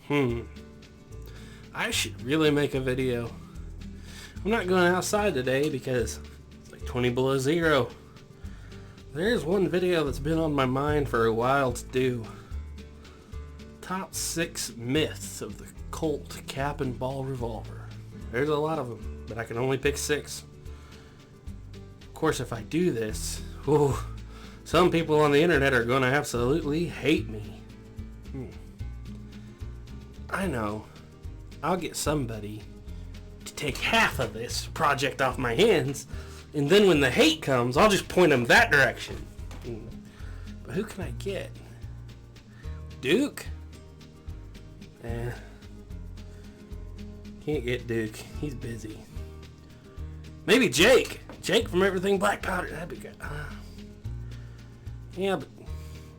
I should really make a video. I'm not going outside today because it's like 20 below zero. There's one video that's been on my mind for a while to do. Top 6 myths of the Colt cap and ball revolver. There's a lot of them, but I can only pick 6. Of course, if I do this, some people on the internet are going to absolutely hate me. I know. I'll get somebody to take half of this project off my hands, and then when the hate comes, I'll just point them that direction. But who can I get? Duke? Can't get Duke. He's busy. Maybe Jake. Jake from Everything Black Powder. That'd be good. Yeah, but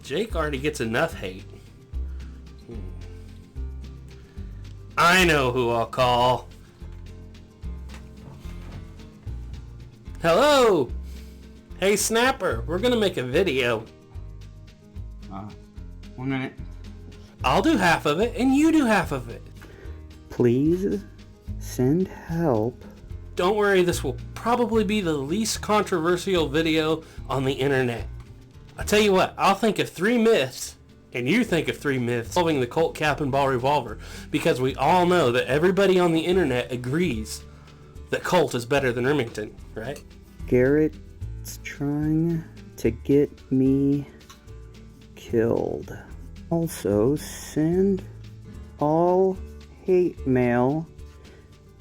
Jake already gets enough hate. I know who I'll call. Hello! Hey Snapper, we're gonna make a video. 1 minute. I'll do half of it and you do half of it. Please send help. Don't worry, this will probably be the least controversial video on the internet. I'll tell you what, I'll think of 3 myths and you think of 3 myths involving the Colt cap and ball revolver, because we all know that everybody on the internet agrees that Colt is better than Remington, right? Garrett's trying to get me killed. Also, send all hate mail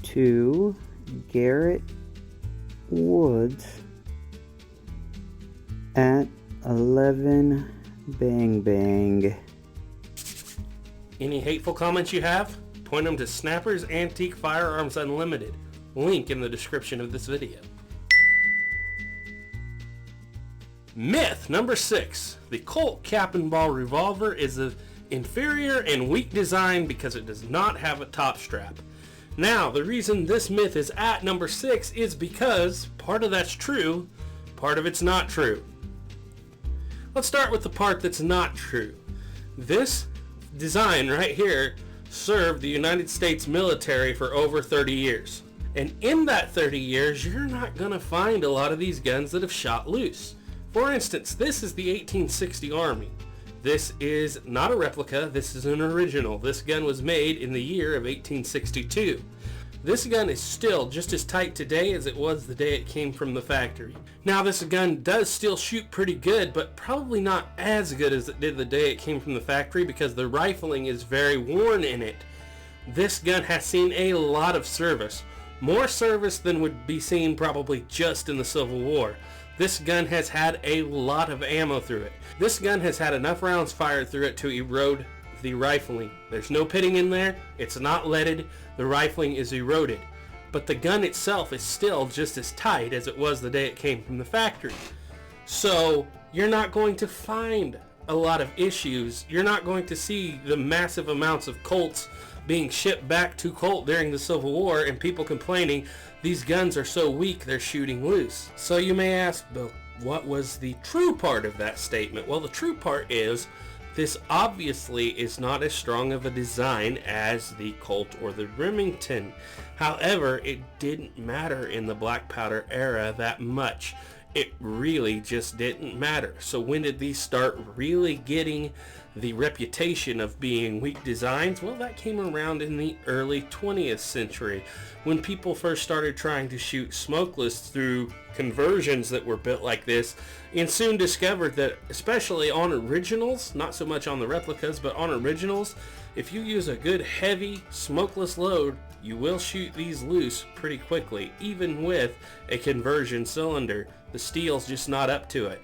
to Garrett Woods at 11 Bang Bang. Any hateful comments you have? Point them to Snapper's Antique Firearms Unlimited. Link in the description of this video. Myth number 6. The Colt cap and ball revolver is of inferior and weak design because it does not have a top strap. Now, the reason this myth is at number 6 is because part of that's true, part of it's not true. Let's start with the part that's not true. This design right here served the United States military for over 30 years. And in that 30 years, you're not going to find a lot of these guns that have shot loose. For instance, this is the 1860 Army. This is not a replica, this is an original. This gun was made in the year of 1862. This gun is still just as tight today as it was the day it came from the factory. Now, this gun does still shoot pretty good, but probably not as good as it did the day it came from the factory because the rifling is very worn in it. This gun has seen a lot of service. More service than would be seen probably just in the Civil War. This gun has had a lot of ammo through it. This gun has had enough rounds fired through it to erode the rifling. There's no pitting in there, it's not leaded, the rifling is eroded. But the gun itself is still just as tight as it was the day it came from the factory. So you're not going to find a lot of issues. You're not going to see the massive amounts of Colts being shipped back to Colt during the Civil War and people complaining these guns are so weak they're shooting loose. So you may ask, but what was the true part of that statement? Well, the true part is this obviously is not as strong of a design as the Colt or the Remington. However, it didn't matter in the black powder era that much. It really just didn't matter. So when did these start really getting the reputation of being weak designs? Well, that came around in the early 20th century when people first started trying to shoot smokeless through conversions that were built like this, and soon discovered that, especially on originals, not so much on the replicas, but on originals, if you use a good heavy smokeless load, you will shoot these loose pretty quickly, even with a conversion cylinder. The steel's just not up to it.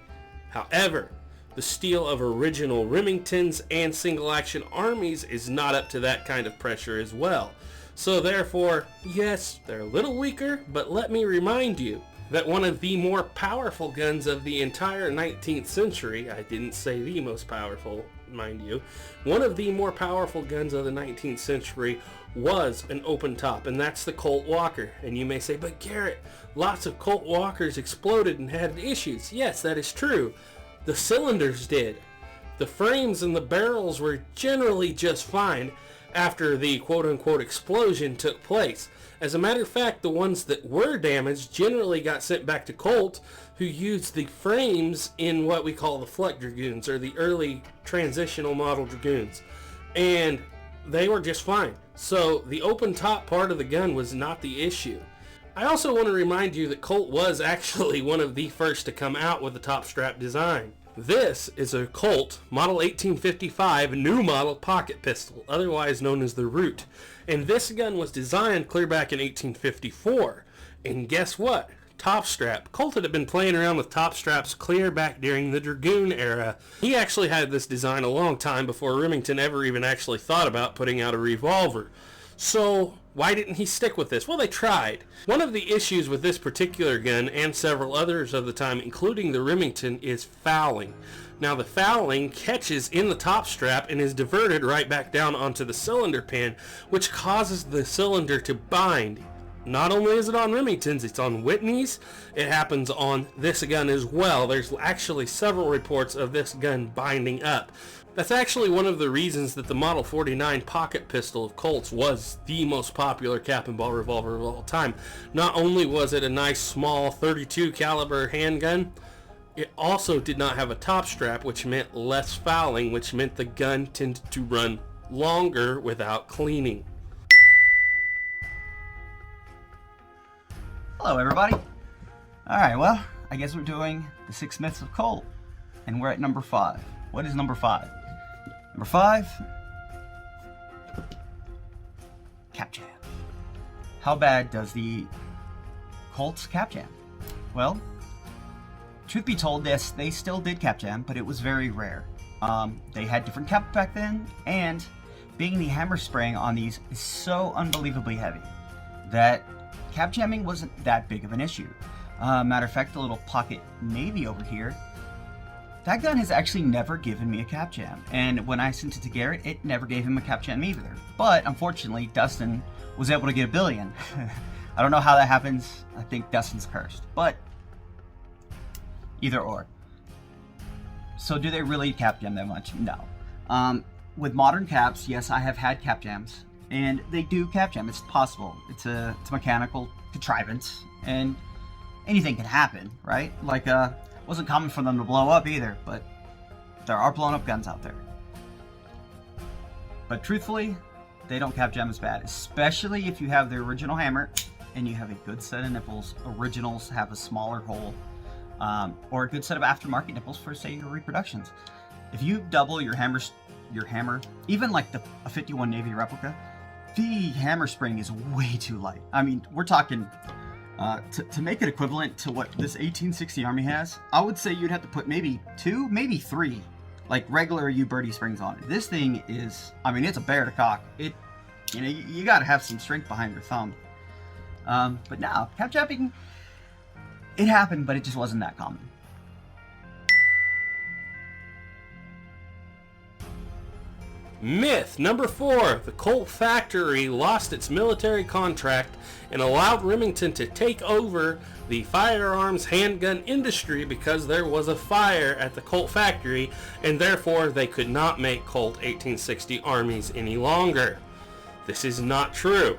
However, the steel of original Remingtons and single action Armies is not up to that kind of pressure as well. So therefore, yes, they're a little weaker, but let me remind you that one of the more powerful guns of the entire 19th century, I didn't say the most powerful, mind you, one of the more powerful guns of the 19th century was an open top, and that's the Colt Walker. And you may say, but Garrett, lots of Colt Walkers exploded and had issues. Yes, that is true. The cylinders did. The frames and the barrels were generally just fine. after the quote-unquote explosion took place. As a matter of fact, the ones that were damaged generally got sent back to Colt, who used the frames in what we call the Flak Dragoons, or the early transitional model Dragoons, and they were just fine. So the open top part of the gun was not the issue. I also want to remind you that Colt was actually one of the first to come out with a top strap design. This is a Colt Model 1855 new model pocket pistol, otherwise known as the Root. And this gun was designed clear back in 1854. And guess what? Top strap. Colt had been playing around with top straps clear back during the Dragoon era. He actually had this design a long time before Remington ever even actually thought about putting out a revolver. So why didn't he stick with this? Well, they tried. One of the issues with this particular gun, and several others of the time, including the Remington, is fouling. Now, the fouling catches in the top strap and is diverted right back down onto the cylinder pin, which causes the cylinder to bind. Not only is it on Remingtons, it's on Whitney's. It happens on this gun as well. There's actually several reports of this gun binding up. That's actually one of the reasons that the Model 49 pocket pistol of Colt's was the most popular cap and ball revolver of all time. Not only was it a nice small 32 caliber handgun, it also did not have a top strap, which meant less fouling, which meant the gun tended to run longer without cleaning. Hello everybody. Alright, well, I guess we're doing the 6 myths of Colt, and we're at number 5. What is number 5? Number 5, cap jam. How bad does the Colt's cap jam? Well, truth be told, yes, they still did cap jam, but it was very rare. They had different caps back then, and being the hammer spraying on these is so unbelievably heavy that cap jamming wasn't that big of an issue. Matter of fact, the little pocket Navy over here, that gun has actually never given me a cap jam. And when I sent it to Garrett, it never gave him a cap jam either. But unfortunately, Dustin was able to get a billion. I don't know how that happens. I think Dustin's cursed. But either or. So do they really cap jam that much? No. With modern caps, yes, I have had cap jams. And they do cap jam. It's possible. It's a mechanical contrivance. And anything can happen, right? Like, wasn't common for them to blow up either, but there are blown up guns out there. But truthfully, they don't cap jam as bad, especially if you have the original hammer and you have a good set of nipples. Originals have a smaller hole, or a good set of aftermarket nipples for, say, your reproductions. If you double your hammer, even like a 51 Navy replica, the hammer spring is way too light. I mean, we're talking, to make it equivalent to what this 1860 Army has, I would say you'd have to put maybe 2, maybe 3, like regular U-Birdie springs on it. This thing is, I mean, it's a bear to cock. It, you know, you gotta have some strength behind your thumb. But now, cap jamming, it happened, but it just wasn't that common. Myth number 4. The Colt factory lost its military contract and allowed Remington to take over the firearms handgun industry because there was a fire at the Colt factory, and therefore they could not make Colt 1860 Armies any longer. This is not true.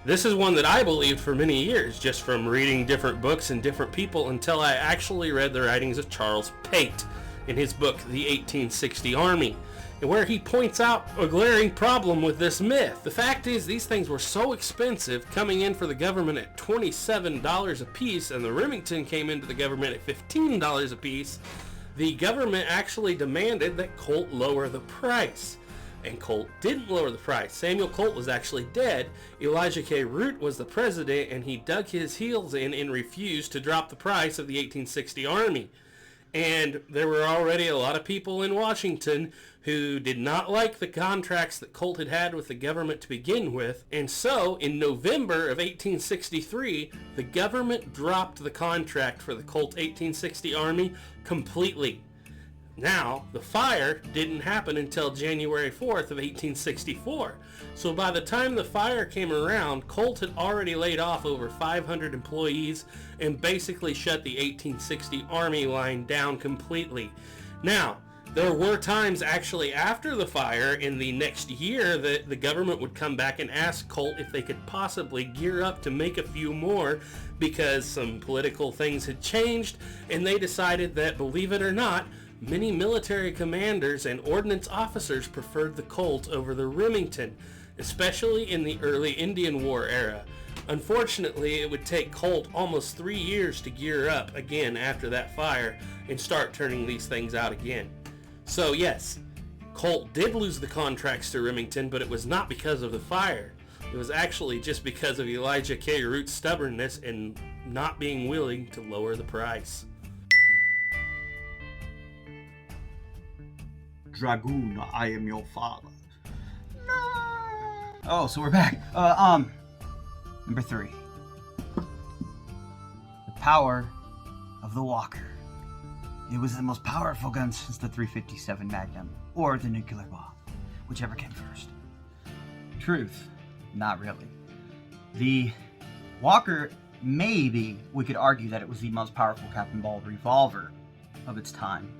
This is one that I believed for many years, just from reading different books and different people, until I actually read the writings of Charles Pate in his book, The 1860 Army, and where he points out a glaring problem with this myth. The fact is, these things were so expensive, coming in for the government at $27 a piece, and the Remington came into the government at $15 a piece. The government actually demanded that Colt lower the price. And Colt didn't lower the price. Samuel Colt was actually dead. Elijah K. Root was the president, and he dug his heels in and refused to drop the price of the 1860 Army. And there were already a lot of people in Washington who did not like the contracts that Colt had had with the government to begin with. And so, in November of 1863, the government dropped the contract for the Colt 1860 Army completely. Now, the fire didn't happen until January 4th of 1864. So by the time the fire came around, Colt had already laid off over 500 employees and basically shut the 1860 Army line down completely. Now, There were times actually after the fire in the next year that the government would come back and ask Colt if they could possibly gear up to make a few more because some political things had changed, and they decided that, believe it or not, many military commanders and ordnance officers preferred the Colt over the Remington, especially in the early Indian War era. Unfortunately, it would take Colt almost 3 years to gear up again after that fire and start turning these things out again. So yes, Colt did lose the contracts to Remington, but it was not because of the fire. It was actually just because of Elijah K. Root's stubbornness and not being willing to lower the price. Dragoon, I am your father. No. Oh, so we're back. Number 3. The power of the Walker. It was the most powerful gun since the .357 Magnum, or the nuclear bomb, whichever came first. Truth, not really. The Walker, maybe we could argue that it was the most powerful cap and ball revolver of its time.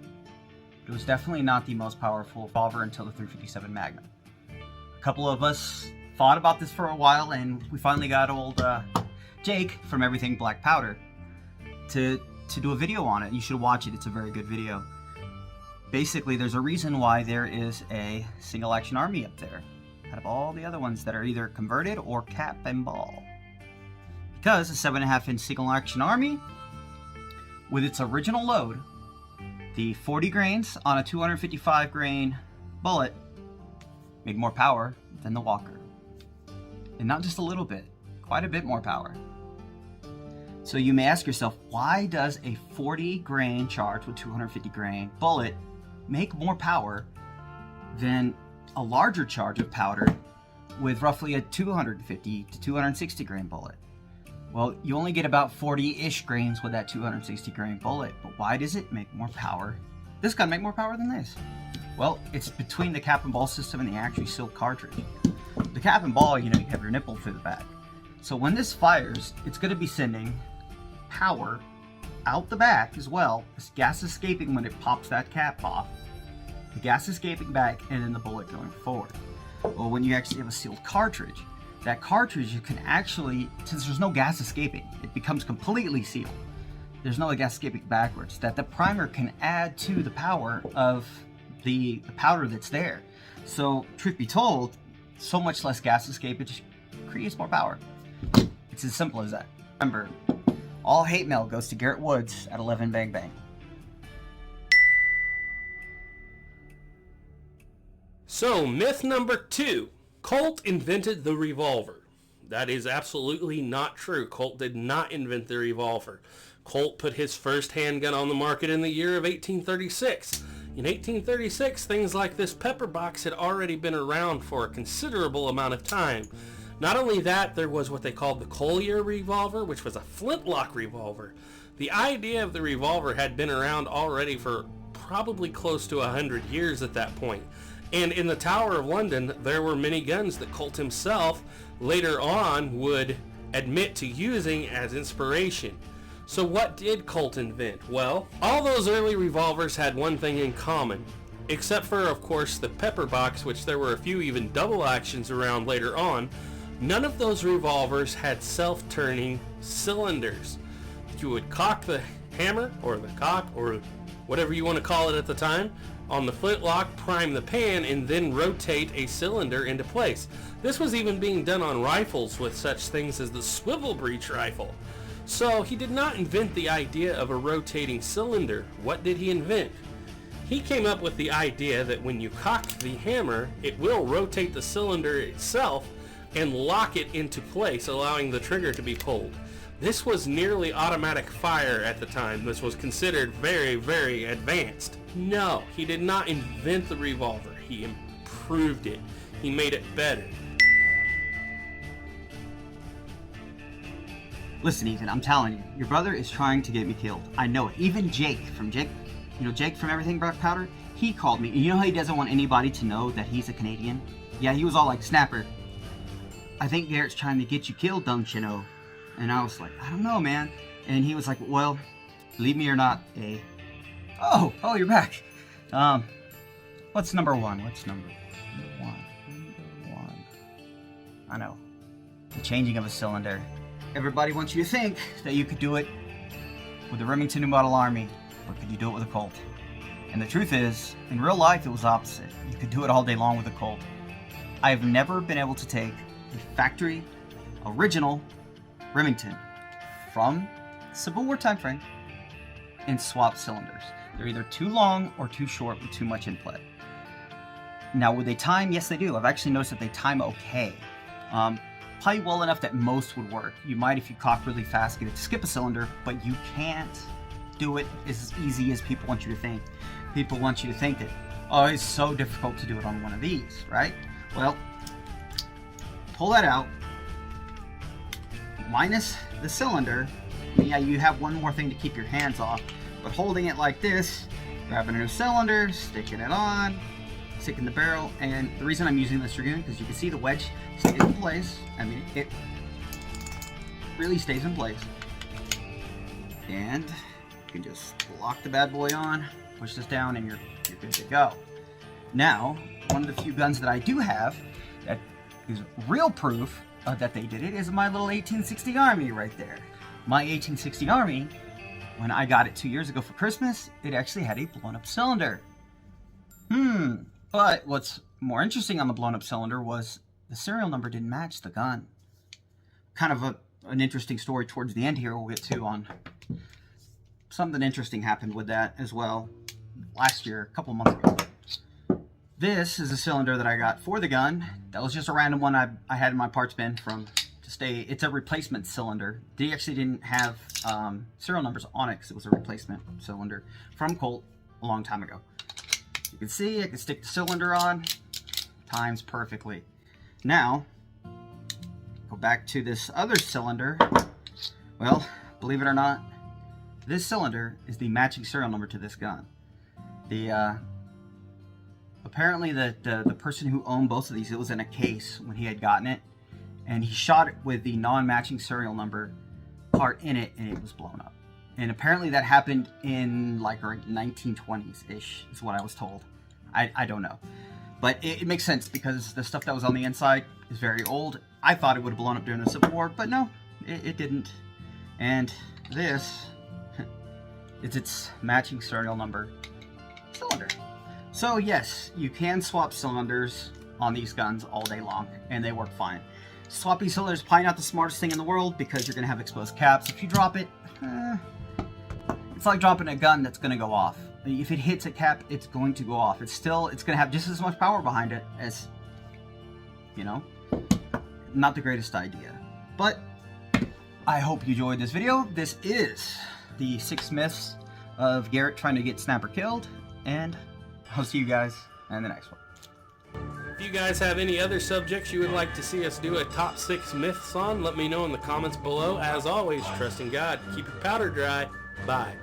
But it was definitely not the most powerful revolver until the .357 Magnum. A couple of us thought about this for a while, and we finally got old Jake from Everything Black Powder to do a video on it. You should watch it. It's a very good video. Basically, there's a reason why there is a single action army up there out of all the other ones that are either converted or cap and ball. Because a 7.5 inch single action army, with its original load, the 40 grains on a 255 grain bullet, made more power than the Walker. And not just a little bit, quite a bit more power. So you may ask yourself, why does a 40 grain charge with 250 grain bullet make more power than a larger charge of powder with roughly a 250 to 260 grain bullet? Well, you only get about 40-ish grains with that 260 grain bullet, but why does it make more power? This gun make more power than this? Well, it's between the cap and ball system and the actually sealed cartridge. The cap and ball, you have your nipple through the back. So when this fires, it's going to be sending power out the back as well. This gas escaping when it pops that cap off. The gas escaping back and then the bullet going forward. Well, when you actually have a sealed cartridge, that cartridge you can actually, since there's no gas escaping, it becomes completely sealed. There's no gas escaping backwards. That the primer can add to the power of the powder that's there. So, truth be told, so much less gas escape, it just creates more power. It's as simple as that. Remember, all hate mail goes to Garrett Woods at 11 Bang Bang. So, myth number 2. Colt invented the revolver. That is absolutely not true. Colt did not invent the revolver. Colt put his first handgun on the market in the year of 1836. In 1836, things like this pepper box had already been around for a considerable amount of time. Not only that, there was what they called the Collier revolver, which was a flintlock revolver. The idea of the revolver had been around already for probably close to 100 years at that point. And in the Tower of London, there were many guns that Colt himself later on would admit to using as inspiration. So what did Colt invent? Well, all those early revolvers had one thing in common. Except for, of course, the pepper box, which there were a few even double actions around later on. None of those revolvers had self-turning cylinders. You would cock the hammer, or the cock, or whatever you want to call it at the time, on the flintlock, prime the pan, and then rotate a cylinder into place. This was even being done on rifles with such things as the swivel breech rifle. So he did not invent the idea of a rotating cylinder. What did he invent? He came up with the idea that when you cock the hammer, it will rotate the cylinder itself and lock it into place, allowing the trigger to be pulled. This was nearly automatic fire at the time. This was considered very, very advanced. No, he did not invent the revolver. He improved it. He made it better. Listen, Ethan, I'm telling you, your brother is trying to get me killed. I know it. Even Jake from Jake from Everything Black Powder, he called me. And you know how he doesn't want anybody to know that he's a Canadian? Yeah, he was all like, Snapper, I think Garrett's trying to get you killed, don't you know? And I was like, I don't know, man. And he was like, well, believe me or not, Oh, you're back. What's number one? What's number one? Number one. I know. The changing of a cylinder. Everybody wants you to think that you could do it with the Remington New Model Army, but could you do it with a Colt? And the truth is, in real life, it was opposite. You could do it all day long with a Colt. I have never been able to take a factory original Remington from Civil War time frame and swap cylinders. They're either too long or too short with too much input. Now, would they time? Yes, they do. I've actually noticed that they time okay. Probably well enough that most would work. You might, if you cock really fast, get it to skip a cylinder, but you can't do it as easy as people want you to think. People want you to think that, oh, it's so difficult to do it on one of these, right? Well, pull that out, minus the cylinder. Yeah, you have one more thing to keep your hands off, but holding it like this, grabbing a new cylinder, sticking it on, sticking the barrel, and the reason I'm using this Dragoon, because you can see the wedge stays in place. I mean, it really stays in place. And you can just lock the bad boy on, push this down, and you're good to go. Now, one of the few guns that I do have that is real proof that they did it is my little 1860 Army right there. My 1860 Army, when I got it 2 years ago for Christmas, it actually had a blown up cylinder. But what's more interesting on the blown up cylinder was the serial number didn't match the gun. Kind of an interesting story towards the end here we'll get to on something interesting happened with that as well last year, a couple months ago. This is a cylinder that I got for the gun. That was just a random one I had in my parts bin it's a replacement cylinder. They actually didn't have serial numbers on it because it was a replacement cylinder from Colt a long time ago. You can see I can stick the cylinder on, times perfectly. Now, go back to this other cylinder. Well, believe it or not, this cylinder is the matching serial number to this gun. Apparently the person who owned both of these, it was in a case when he had gotten it, and he shot it with the non-matching serial number part in it, and it was blown up. And apparently that happened in like 1920s-ish, is what I was told. I don't know. But it makes sense because the stuff that was on the inside is very old. I thought it would have blown up during the Civil War, but no, it didn't. And this is its matching serial number cylinder. So yes, you can swap cylinders on these guns all day long, and they work fine. Swapping cylinders is probably not the smartest thing in the world because you're going to have exposed caps. If you drop it, it's like dropping a gun that's going to go off. If it hits a cap, it's going to go off. It's going to have just as much power behind it as, not the greatest idea. But I hope you enjoyed this video. This is the 6 myths of Garrett trying to get Snapper killed, and I'll see you guys in the next one. If you guys have any other subjects you would like to see us do a top 6 myths on, let me know in the comments below. As always, trust in God, keep your powder dry. Bye.